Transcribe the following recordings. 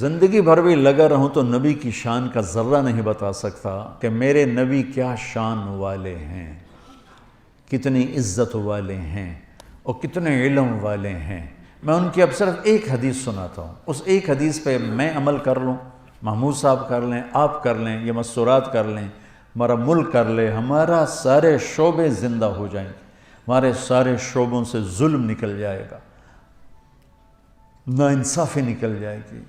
زندگی بھر بھی لگا رہوں تو نبی کی شان کا ذرہ نہیں بتا سکتا کہ میرے نبی کیا شان والے ہیں، کتنی عزت والے ہیں اور کتنے علم والے ہیں۔ میں ان کی اب صرف ایک حدیث سناتا ہوں، اس ایک حدیث پہ میں عمل کر لوں، محمود صاحب کر لیں، آپ کر لیں، یہ مستورات کر لیں، ہمارا ملک کر لے، ہمارا سارے شعبے زندہ ہو جائیں گے، ہمارے سارے شعبوں سے ظلم نکل جائے گا، ناانصافی نکل جائے گی،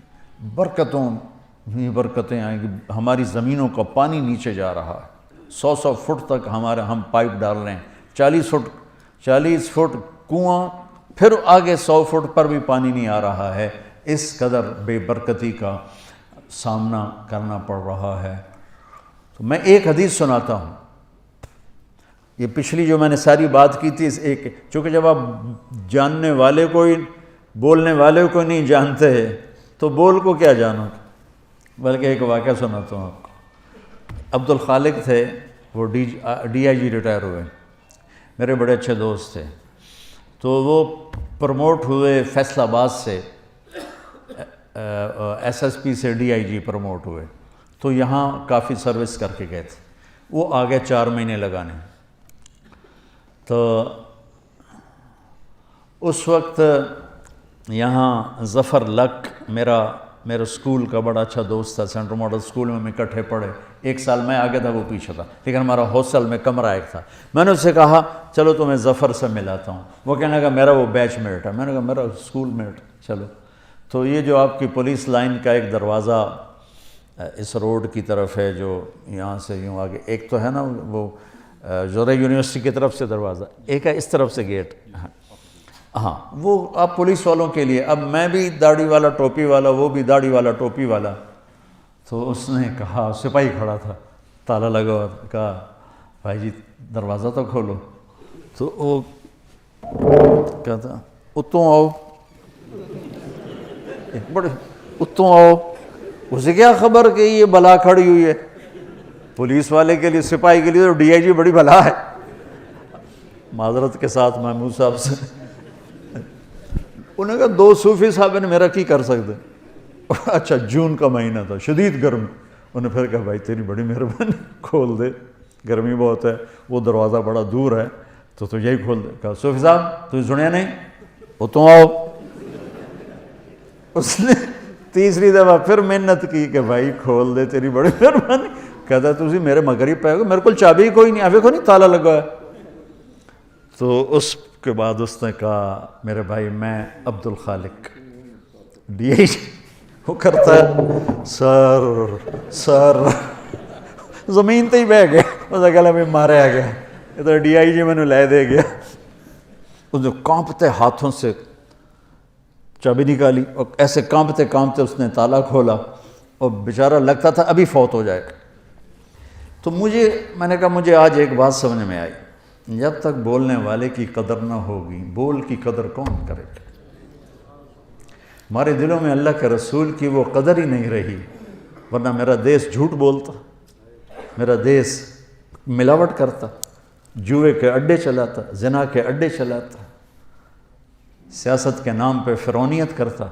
برکتیں آئیں گی، ہماری زمینوں کا پانی نیچے جا رہا ہے، 100 فٹ تک ہم پائپ ڈال رہے ہیں، 40 فٹ کنواں، پھر آگے 100 فٹ پر بھی پانی نہیں آ رہا ہے، اس قدر بے برکتی کا سامنا کرنا پڑ رہا ہے۔ تو میں ایک حدیث سناتا ہوں، یہ پچھلی جو میں نے ساری بات کی تھی اس ایک، چونکہ جب آپ جاننے والے کو ہی بولنے والے کو نہیں جانتے تو بول کو کیا جانو گے، بلکہ ایک واقعہ سناتا ہوں آپ کو۔ عبد الخالق تھے، وہ ڈی آئی جی ریٹائر ہوئے، میرے بڑے اچھے دوست تھے، تو وہ پروموٹ ہوئے فیصل آباد سے، ایس ایس پی سے ڈی آئی جی پروموٹ ہوئے، تو یہاں کافی سروس کر کے گئے تھے، وہ آگے 4 مہینے لگانے۔ تو اس وقت یہاں ظفر لک میرا اسکول کا بڑا اچھا دوست تھا، سینٹرل ماڈل اسکول میں اکٹھے پڑھے، 1 سال میں آگے تھا وہ پیچھے تھا، لیکن ہمارا ہاسٹل میں کمرہ ایک تھا۔ میں نے اس سے کہا چلو تمہیں ظفر سے ملاتا ہوں، وہ کہنے لگا میرا وہ بیچ میٹ ہے، میں نے کہا میرا اسکول میٹ، چلو۔ تو یہ جو آپ کی پولیس لائن کا ایک دروازہ اس روڈ کی طرف ہے، جو یہاں سے یوں آگے، ایک تو ہے نا وہ جوہر یونیورسٹی کی طرف سے دروازہ، ایک ہے اس طرف سے گیٹ، ہاں وہ آپ پولیس والوں کے لیے، اب میں بھی داڑھی والا ٹوپی والا، وہ بھی داڑھی والا ٹوپی والا، تو اس نے کہا، سپاہی کھڑا تھا، تالا لگا ہوا تھا، کہا بھائی جی دروازہ تو کھولو، تو وہ کہتا اتوں آؤ، بڑے اتوں آؤ، اسے کیا خبر کہ یہ بلا کھڑی ہوئی ہے، پولیس والے کے لیے، سپاہی کے لیے تو ڈی آئی جی بڑی بلا ہے، معذرت کے ساتھ محمود صاحب سے۔ انہوں نے کہا 2 صوفی صاحب نے میرا کی کر سکتے، اچھا جون کا مہینہ تھا، شدید گرم، انہوں نے پھر کہا بھائی تیری بڑی مہربانی، کھول دے، گرمی بہت ہے، وہ دروازہ بڑا دور ہے تو یہی کھول دے۔ کہا صوفی صاحب تجھے سنیا نہیں، اتوں آؤ۔ اس نے تیسری دفعہ پھر محنت کی کہ بھائی کھول دے، تیری بڑی مہربانی۔ کہتا تُسی میرے مگر ہی پہ گئے، میرے کو چابی کوئی نہیں، آوے کو نہیں تالا لگا ہے۔ تو اس کے بعد اس نے کہا میرے بھائی میں عبد الخالق ڈی آئی جی، وہ کرتا ہے سر زمین تے ہی بہ گیا، اس نے کہا میں مارے آ گیا، یہ تو ڈی آئی جی میں نے لے دے گیا۔ اس نے کانپتے ہاتھوں سے چابی نکالی اور ایسے کانپتے کانپتے اس نے تالا کھولا، اور بیچارہ لگتا تھا ابھی فوت ہو جائے گا۔ تو میں نے کہا مجھے آج ایک بات سمجھ میں آئی، جب تک بولنے والے کی قدر نہ ہوگی، بول کی قدر کون کرے گا؟ ہمارے دلوں میں اللہ کے رسول کی وہ قدر ہی نہیں رہی، ورنہ میرا دیس جھوٹ بولتا، میرا دیس ملاوٹ کرتا، جوئے کے اڈے چلاتا، زنا کے اڈے چلاتا، سیاست کے نام پہ فرعونیت کرتا۔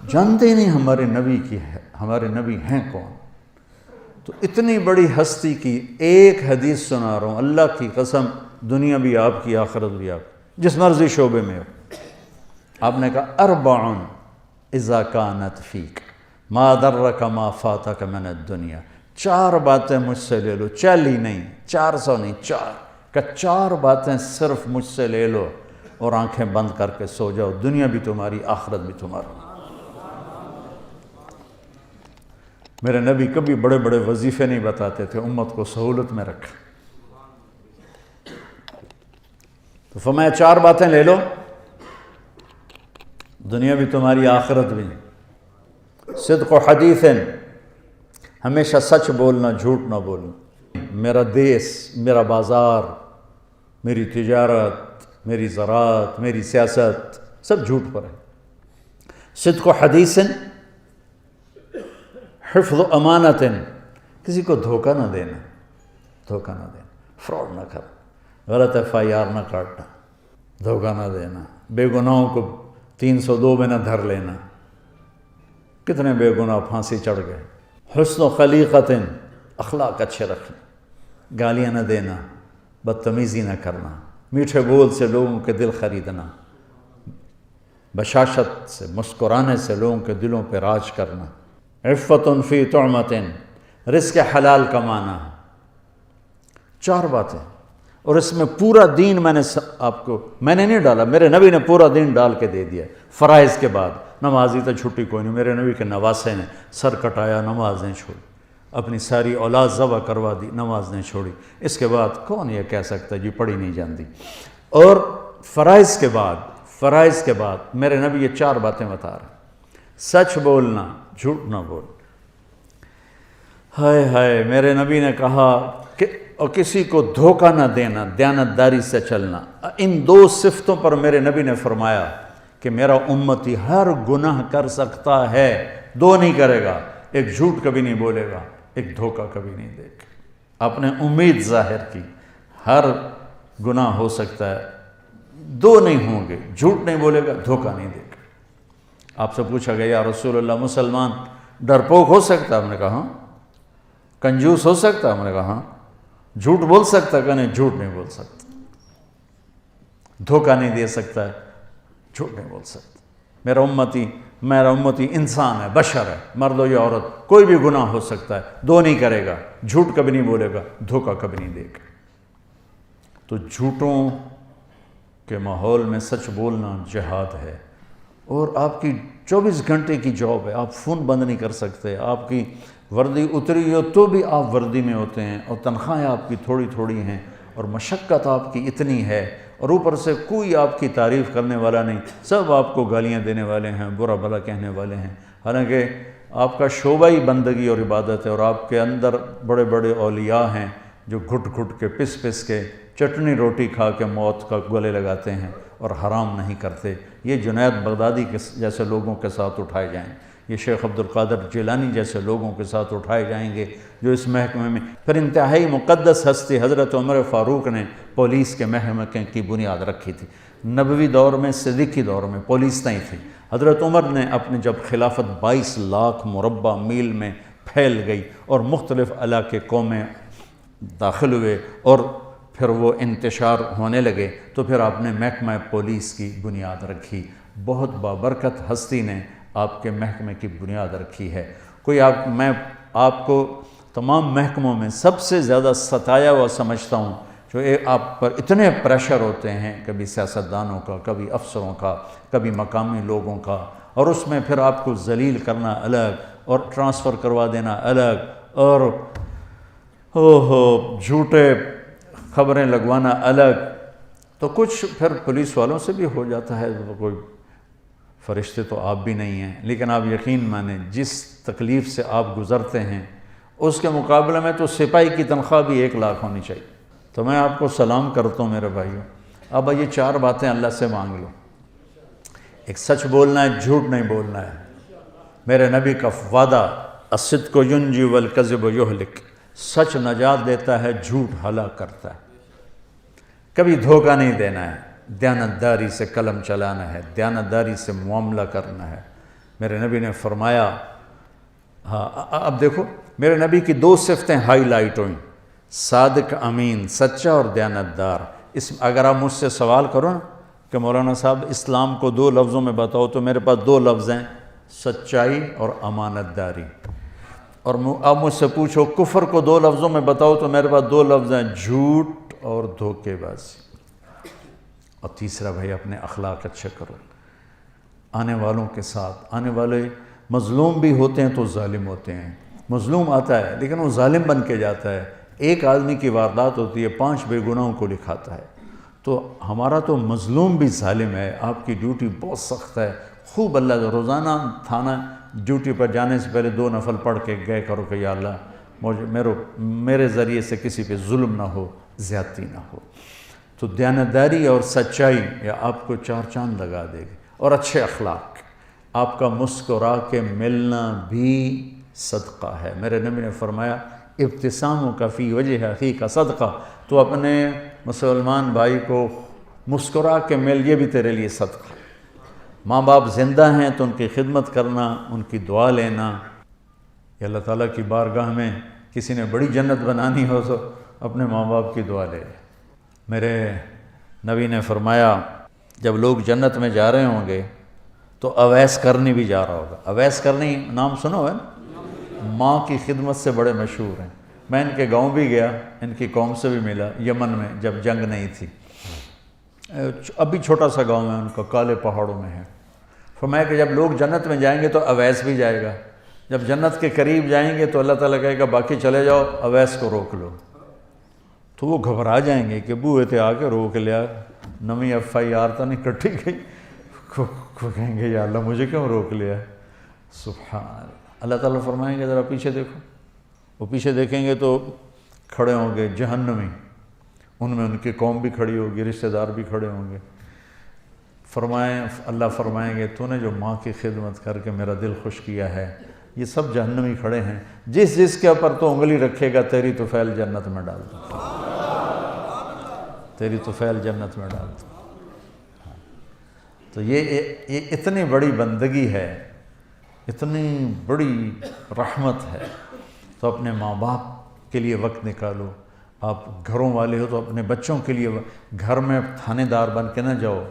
جانتے ہی نہیں ہمارے نبی کی ہے، ہمارے نبی ہیں کون؟ تو اتنی بڑی ہستی کی ایک حدیث سنا رہا ہوں، اللہ کی قسم، دنیا بھی آپ کی، آخرت بھی آپ کی، جس مرضی شعبے میں ہو۔ آپ نے کہا 4 اذا کانت فیک ما درک ما فاتک من الدنیا، 4 باتیں مجھ سے لے لو، 40 نہیں، 400 نہیں، 4 کہ 4 باتیں صرف مجھ سے لے لو اور آنکھیں بند کر کے سو جاؤ، دنیا بھی تمہاری، آخرت بھی تمہاری۔ میرے نبی کبھی بڑے بڑے وظیفے نہیں بتاتے تھے، امت کو سہولت میں رکھا۔ تو فرمایا 4 باتیں لے لو، دنیا بھی تمہاری، آخرت بھی۔ صدق و حدیث، ہمیشہ سچ بولنا، جھوٹ نہ بولنا۔ میرا دیس، میرا بازار، میری تجارت، میری زراعت، میری سیاست، سب جھوٹ پر ہے۔ صدق و حدیث، حفظ و امانت، کسی کو دھوکہ نہ دینا، دھوکہ نہ دینا، فراڈ نہ کرنا، غلط ایف آئی آر نہ کاٹنا، دھوکہ نہ دینا، بے گناہوں کو 302 میں نہ دھر لینا، کتنے بے گناہ پھانسی چڑھ گئے۔ حسن و خلیقت، اخلاق اچھے رکھنا، گالیاں نہ دینا، بدتمیزی نہ کرنا، میٹھے بول سے لوگوں کے دل خریدنا، بشاشت سے مسکرانے سے لوگوں کے دلوں پہ راج کرنا، عفت فی طعمت، رزق حلال کمانا۔ 4 باتیں، اور اس میں پورا دین میں نے نہیں ڈالا، میرے نبی نے پورا دین ڈال کے دے دیا۔ فرائض کے بعد نمازی تو چھٹی کوئی نہیں، میرے نبی کے نواسے نے سر کٹایا، نماز نہیں چھوڑی، اپنی ساری اولاد ذبح کروا دی، نماز نہیں چھوڑی۔ اس کے بعد کون یہ کہہ سکتا جی پڑھی نہیں جاندی؟ اور فرائض کے بعد میرے نبی یہ 4 باتیں بتا رہے ہیں۔ سچ بولنا، جھوٹ نہ بول۔ ہائے ہائے، میرے نبی نے کہا کہ اور کسی کو دھوکہ نہ دینا، دیانتداری سے چلنا۔ ان 2 صفتوں پر میرے نبی نے فرمایا کہ میرا امتی ہر گناہ کر سکتا ہے، 2 نہیں کرے گا، ایک جھوٹ کبھی نہیں بولے گا، ایک دھوکہ کبھی نہیں دے گا۔ آپ نے امید ظاہر کی، ہر گناہ ہو سکتا ہے، 2 نہیں ہوں گے، جھوٹ نہیں بولے گا، دھوکہ نہیں دے گا۔ آپ سے پوچھا گیا یا رسول اللہ مسلمان ڈرپوک ہو سکتا؟ ہم نے کہا ہاں۔ کنجوس ہو سکتا؟ ہم نے کہا ہاں۔ جھوٹ بول سکتا؟ کہ نہیں، جھوٹ نہیں بول سکتا۔ دھوکہ نہیں دے سکتا ہے، جھوٹ نہیں بول سکتا۔ میرا امتی انسان ہے، بشر ہے، مرد ہو یا عورت، کوئی بھی گناہ ہو سکتا ہے، 2 نہیں کرے گا، جھوٹ کبھی نہیں بولے گا، دھوکہ کبھی نہیں دے گا۔ تو جھوٹوں کے ماحول میں سچ بولنا جہاد ہے، اور آپ کی 24 گھنٹے کی جاب ہے، آپ فون بند نہیں کر سکتے، آپ کی وردی اتری ہو تو بھی آپ وردی میں ہوتے ہیں، اور تنخواہیں آپ کی تھوڑی تھوڑی ہیں، اور مشقت آپ کی اتنی ہے، اور اوپر سے کوئی آپ کی تعریف کرنے والا نہیں، سب آپ کو گالیاں دینے والے ہیں، برا بھلا کہنے والے ہیں۔ حالانکہ آپ کا شعبہ ہی بندگی اور عبادت ہے، اور آپ کے اندر بڑے بڑے اولیاء ہیں جو گھٹ گھٹ کے پس کے چٹنی روٹی کھا کے موت کا گلے لگاتے ہیں اور حرام نہیں کرتے۔ یہ جنید بغدادی کے جیسے لوگوں کے ساتھ اٹھائے جائیں، یہ شیخ عبد القادر جیلانی جیسے لوگوں کے ساتھ اٹھائے جائیں گے جو اس محکمے میں۔ پھر انتہائی مقدس ہستی حضرت عمر فاروق نے پولیس کے محکمے کی بنیاد رکھی تھی۔ نبوی دور میں، صدیقی دور میں پولیس نہیں تھی۔ حضرت عمر نے اپنی جب خلافت 22 لاکھ مربع میل میں پھیل گئی اور مختلف علاقے قومیں داخل ہوئے اور پھر وہ انتشار ہونے لگے، تو پھر آپ نے محکمہ پولیس کی بنیاد رکھی۔ بہت بابرکت ہستی نے آپ کے محکمے کی بنیاد رکھی ہے۔ میں آپ کو تمام محکموں میں سب سے زیادہ ستایا ہوا سمجھتا ہوں، جو آپ پر اتنے پریشر ہوتے ہیں، کبھی سیاستدانوں کا، کبھی افسروں کا، کبھی مقامی لوگوں کا، اور اس میں پھر آپ کو ذلیل کرنا الگ اور ٹرانسفر کروا دینا الگ، اور جھوٹے خبریں لگوانا الگ۔ تو کچھ پھر پولیس والوں سے بھی ہو جاتا ہے، کوئی فرشتے تو آپ بھی نہیں ہیں، لیکن آپ یقین مانیں جس تکلیف سے آپ گزرتے ہیں اس کے مقابلے میں تو سپاہی کی تنخواہ بھی 1 لاکھ ہونی چاہیے۔ تو میں آپ کو سلام کرتا ہوں میرے بھائیوں، اب یہ 4 باتیں اللہ سے مانگ لو۔ ایک سچ بولنا ہے، جھوٹ نہیں بولنا ہے۔ میرے نبی کا وعدہ، الصدق ینجی والکذب یہلک، سچ نجات دیتا ہے، جھوٹ ہلاک کرتا ہے۔ کبھی دھوکہ نہیں دینا ہے، دیانتداری سے قلم چلانا ہے، دیانتداری سے معاملہ کرنا ہے۔ میرے نبی نے فرمایا، اب دیکھو میرے نبی کی 2 صفتیں ہائی لائٹ ہوئیں، صادق امین، سچا اور دیانتدار۔ اگر آپ مجھ سے سوال کرو نا کہ مولانا صاحب اسلام کو 2 لفظوں میں بتاؤ، تو میرے پاس 2 لفظ ہیں، سچائی اور امانت داری۔ اور آپ مجھ سے پوچھو کفر کو 2 لفظوں میں بتاؤ، تو میرے پاس 2 لفظ ہیں، جھوٹ اور دھوکے بازی۔ اور تیسرا بھائی اپنے اخلاق اچھے کرو، آنے والوں کے ساتھ۔ آنے والے مظلوم بھی ہوتے ہیں تو ظالم ہوتے ہیں، مظلوم آتا ہے لیکن وہ ظالم بن کے جاتا ہے۔ ایک آدمی کی واردات ہوتی ہے، 5 بے گناہوں کو لکھاتا ہے۔ تو ہمارا تو مظلوم بھی ظالم ہے۔ آپ کی ڈیوٹی بہت سخت ہے، خوب اللہ روزانہ تھانہ ڈیوٹی پر جانے سے پہلے 2 نفل پڑھ کے گئے کرو کہ یا اللہ میرے ذریعے سے کسی پہ ظلم نہ ہو، زیادتی نہ ہو۔ تو دیانتداری اور سچائی یہ آپ کو 4 چاند لگا دے گی، اور اچھے اخلاق۔ آپ کا مسکرا کے ملنا بھی صدقہ ہے۔ میرے نبی نے فرمایا ابتساموں کا فی وجہ اخیک کا صدقہ، تو اپنے مسلمان بھائی کو مسکرا کے مل، یہ بھی تیرے لیے صدقہ۔ ماں باپ زندہ ہیں تو ان کی خدمت کرنا، ان کی دعا لینا. کہ اللہ تعالیٰ کی بارگاہ میں کسی نے بڑی جنت بنانی ہو تو اپنے ماں باپ کی دعا لے. میرے نبی نے فرمایا جب لوگ جنت میں جا رہے ہوں گے تو اویس کرنی بھی جا رہا ہوگا. اویس کرنی نام سنو ہے نا؟ ماں کی خدمت سے بڑے مشہور ہیں. میں ان کے گاؤں بھی گیا، ان کی قوم سے بھی ملا یمن میں جب جنگ نہیں تھی. ابھی چھوٹا سا گاؤں ہے ان کا، کالے پہاڑوں میں ہے. فرمایا کہ جب لوگ جنت میں جائیں گے تو اویس بھی جائے گا. جب جنت کے قریب جائیں گے تو اللہ تعالیٰ کہے گا باقی چلے جاؤ، اویس کو روک لو. تو وہ گھبرا جائیں گے کہ بوئے تھے آ کے روک لیا، نویں FIR تو نہیں کٹی گئی. کہیں گے یا اللہ مجھے کیوں روک لیا. سبحان اللہ تعالیٰ فرمائیں گے ذرا پیچھے دیکھو. وہ پیچھے دیکھیں گے تو کھڑے ہوں گے جہنمی، ان میں ان کی قوم بھی کھڑی ہوگی، رشتہ دار بھی کھڑے ہوں گے. اللہ فرمائیں گے تو نے جو ماں کی خدمت کر کے میرا دل خوش کیا ہے، یہ سب جہنمی کھڑے ہیں، جس کے اوپر تو انگلی رکھے گا تیری طفیل جنت میں ڈال دو، تیری طفیل جنت میں ڈال دو. تو یہ اتنی بڑی بندگی ہے، اتنی بڑی رحمت ہے. تو اپنے ماں باپ کے لیے وقت نکالو. آپ گھروں والے ہو تو اپنے بچوں کے لیے گھر میں تھانے دار بن کے نہ جاؤ،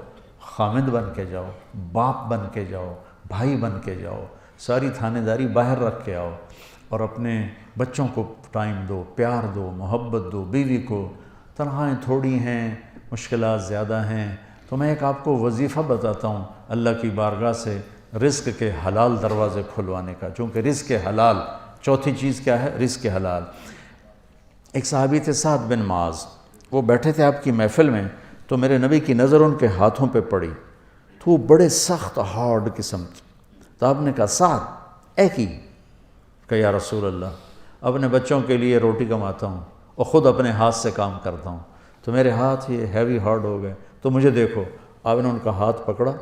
خامد بن کے جاؤ، باپ بن کے جاؤ، بھائی بن کے جاؤ. ساری تھانے داری باہر رکھ کے آؤ اور اپنے بچوں کو ٹائم دو، پیار دو، محبت دو. بیوی کو تنخواہیں تھوڑی ہیں، مشکلات زیادہ ہیں، تو میں ایک آپ کو وظیفہ بتاتا ہوں اللہ کی بارگاہ سے رزق کے حلال دروازے کھلوانے کا. چونکہ رزق حلال، چوتھی چیز کیا ہے؟ رزق حلال. ایک صحابی تھے سعد بن معاذ، وہ بیٹھے تھے آپ کی محفل میں، تو میرے نبی کی نظر ان کے ہاتھوں پہ پڑی تو وہ بڑے سخت ہارڈ قسم تھے. تو آپ نے کہا سعد اے کی کہ یا رسول اللہ اپنے بچوں کے لیے روٹی کماتا ہوں اور خود اپنے ہاتھ سے کام کرتا ہوں، تو میرے ہاتھ یہ ہیوی ہارڈ ہو گئے، تو مجھے دیکھو. آپ نے ان کا ہاتھ پکڑا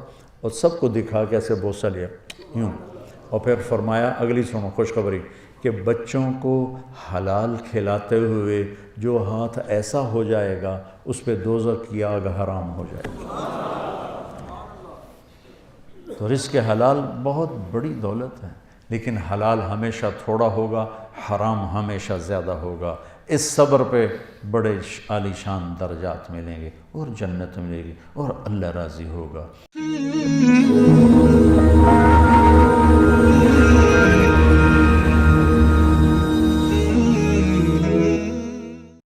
اور سب کو دکھا کے ایسے بوسہ لیا یوں، اور پھر فرمایا اگلی سنو خوشخبری کہ بچوں کو حلال کھلاتے ہوئے جو ہاتھ ایسا ہو جائے گا اس پہ دوزخ کی آگ حرام ہو جائے گی. تو رزق حلال بہت بڑی دولت ہے، لیکن حلال ہمیشہ تھوڑا ہوگا، حرام ہمیشہ زیادہ ہوگا. اس صبر پہ بڑے عالی شان درجات ملیں گے اور جنت ملے گی اور اللہ راضی ہوگا.